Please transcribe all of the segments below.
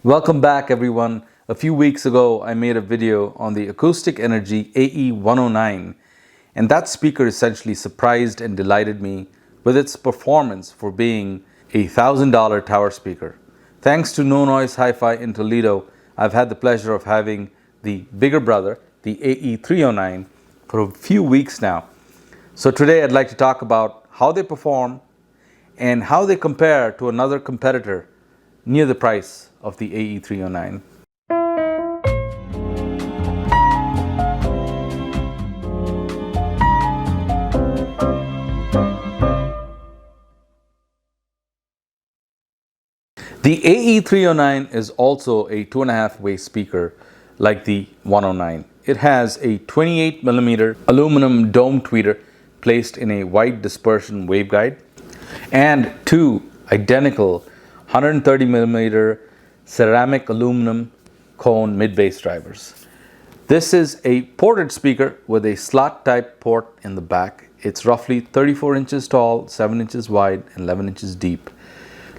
Welcome back, everyone. A few weeks ago, I made a video on the Acoustic Energy AE-109, and that speaker essentially surprised and delighted me with its performance for being a $1,000 tower speaker. Thanks to No Noise Hi-Fi in Toledo, I've had the pleasure of having the bigger brother, the AE-309, for a few weeks now. So today I'd like to talk about how they perform and how they compare to another competitor near the price of the AE-309. The AE-309 is also a 2.5-way speaker like the 109. It has a 28mm aluminum dome tweeter placed in a wide dispersion waveguide and two identical 130mm ceramic aluminum cone mid-bass drivers. This is a ported speaker with a slot type port in the back. It's roughly 34 inches tall, 7 inches wide, and 11 inches deep.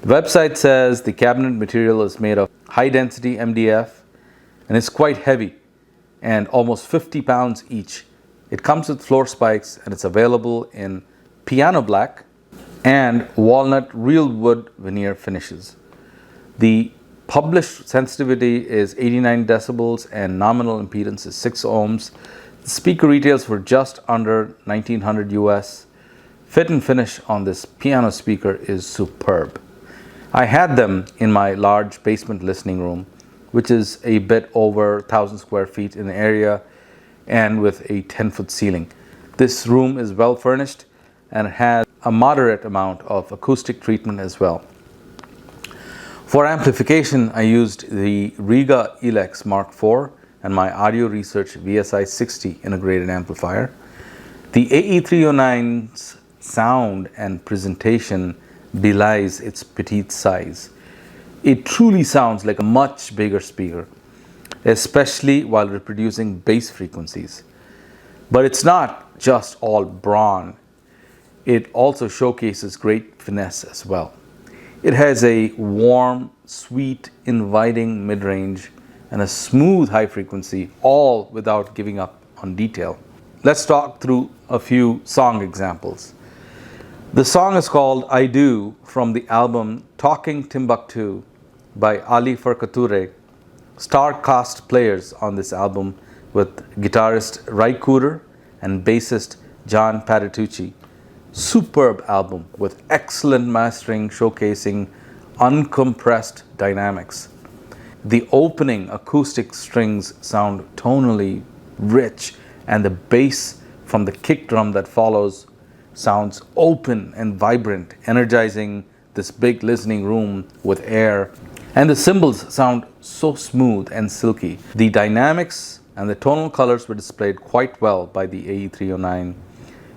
The website says the cabinet material is made of high density MDF and is quite heavy and almost 50 pounds each. It comes with floor spikes and it's available in piano black and walnut real wood veneer finishes. The published sensitivity is 89 decibels and nominal impedance is 6 ohms. The speaker retails for just under $1,900 US. Fit and finish on this piano speaker is superb. I had them in my large basement listening room, which is a bit over 1,000 square feet in area and with a 10-foot ceiling. This room is well furnished and it has a moderate amount of acoustic treatment as well. For amplification, I used the Riga Elex Mark IV and my Audio Research VSI 60 integrated amplifier. The AE-309's sound and presentation belies its petite size. It truly sounds like a much bigger speaker, especially while reproducing bass frequencies. But it's not just all brawn. It also showcases great finesse as well. It has a warm, sweet, inviting mid-range and a smooth high frequency, all without giving up on detail. Let's talk through a few song examples. The song is called I Do from the album Talking Timbuktu by Ali Farkature. Star-cast players on this album with guitarist Ry Cooder and bassist John Patitucci. Superb album with excellent mastering showcasing uncompressed dynamics. The opening acoustic strings sound tonally rich and the bass from the kick drum that follows sounds open and vibrant, energizing this big listening room with air. And the cymbals sound so smooth and silky. The dynamics and the tonal colors were displayed quite well by the AE-309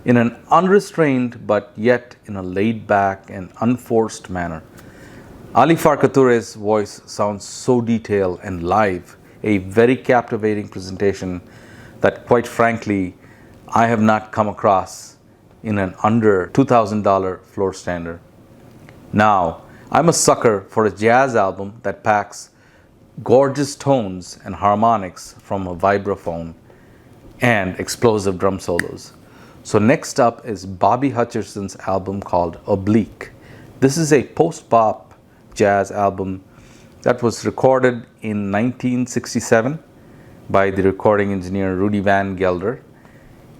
in an unrestrained but yet in a laid-back and unforced manner. Ali Farkature's voice sounds so detailed and live, a very captivating presentation that quite frankly I have not come across in an under $2,000 floor standard. Now, I'm a sucker for a jazz album that packs gorgeous tones and harmonics from a vibraphone and explosive drum solos. So next up is Bobby Hutcherson's album called Oblique. This is a post-bop jazz album that was recorded in 1967 by the recording engineer Rudy Van Gelder.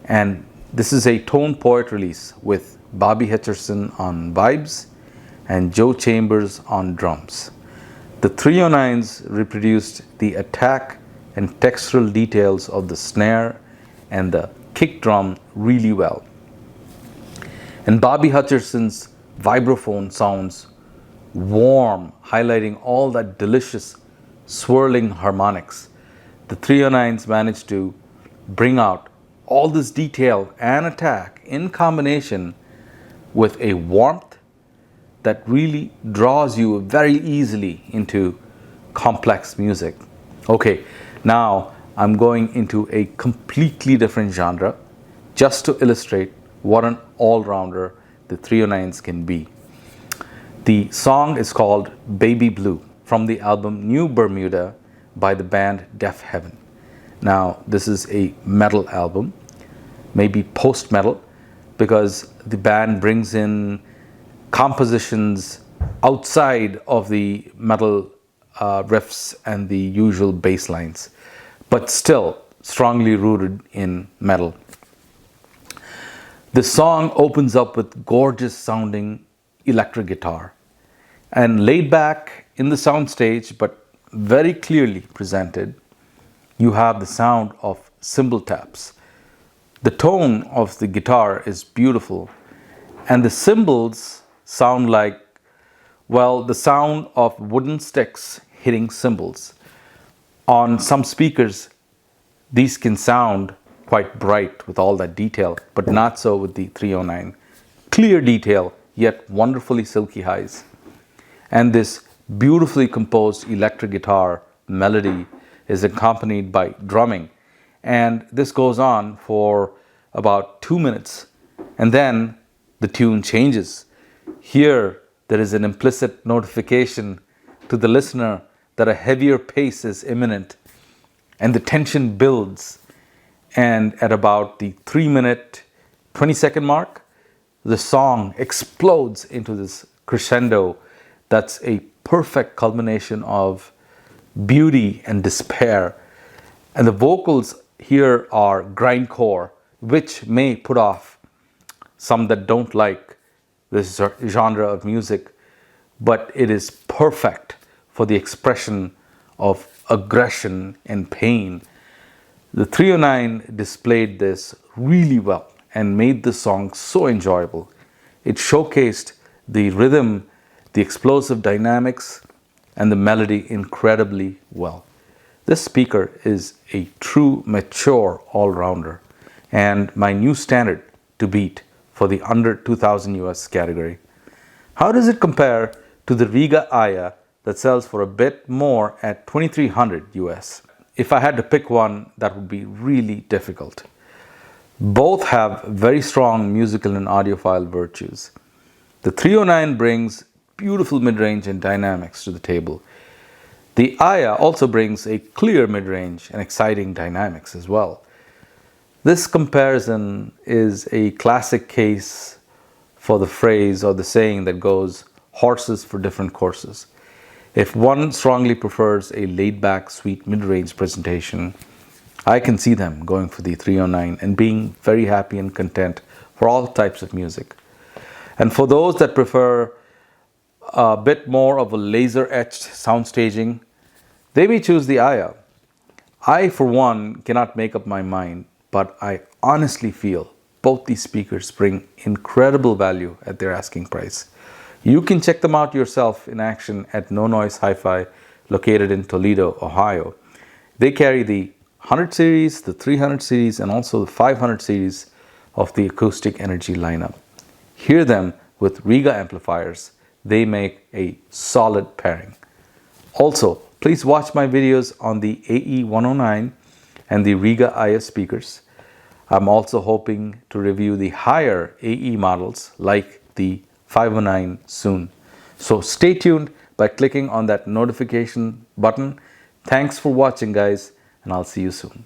And this is a tone poet release with Bobby Hutcherson on vibes and Joe Chambers on drums. The 309s reproduced the attack and textural details of the snare and the kick drum really well. And Bobby Hutcherson's vibraphone sounds warm, highlighting all that delicious swirling harmonics. The 309s managed to bring out all this detail and attack in combination with a warmth that really draws you very easily into complex music. Okay, now I'm going into a completely different genre just to illustrate what an all-rounder the 309s can be. The song is called Baby Blue. from the album New Bermuda by the band Deaf Heaven. Now, this is a metal album, maybe post-metal, because the band brings in compositions outside of the metal riffs and the usual bass lines, but still strongly rooted in metal. The song opens up with gorgeous sounding electric guitar and laid back in the soundstage, but very clearly presented, you have the sound of cymbal taps. The tone of the guitar is beautiful, and the cymbals sound like, well, the sound of wooden sticks hitting cymbals. On some speakers, these can sound quite bright with all that detail, but not so with the 309. Clear detail, yet wonderfully silky highs. And this beautifully composed electric guitar melody is accompanied by drumming. And this goes on for about 2 minutes. And then the tune changes. Here, there is an implicit notification to the listener that a heavier pace is imminent. And the tension builds. And at about the 3-minute, 20-second mark, the song explodes into this crescendo that's a perfect culmination of beauty and despair. And the vocals here are grindcore, which may put off some that don't like this genre of music, but it is perfect for the expression of aggression and pain. The 309 displayed this really well and made the song so enjoyable. It showcased the rhythm, the explosive dynamics, and the melody incredibly well. This speaker is a true mature all-rounder and my new standard to beat for the under 2000 US category. How does it compare to the Riga Aya that sells for a bit more at 2300 US? If I had to pick one, that would be really difficult. Both have very strong musical and audiophile virtues. The 309 brings beautiful mid-range and dynamics to the table. The Aya also brings a clear mid-range and exciting dynamics as well. This comparison is a classic case for the phrase or the saying that goes, horses for different courses. If one strongly prefers a laid-back, sweet mid-range presentation, I can see them going for the 309 and being very happy and content for all types of music. And for those that prefer a bit more of a laser-etched sound staging, they may choose the Aya. I, for one, cannot make up my mind, but I honestly feel both these speakers bring incredible value at their asking price. You can check them out yourself in action at No Noise Hi-Fi, located in Toledo, Ohio. They carry the 100 series, the 300 series, and also the 500 series of the Acoustic Energy lineup. Hear them with Riga amplifiers. They make a solid pairing. Also, please watch my videos on the AE-109 and the Riga Aya speakers. I'm also hoping to review the higher AE models like the 509 soon. So stay tuned by clicking on that notification button. Thanks for watching, guys, and I'll see you soon.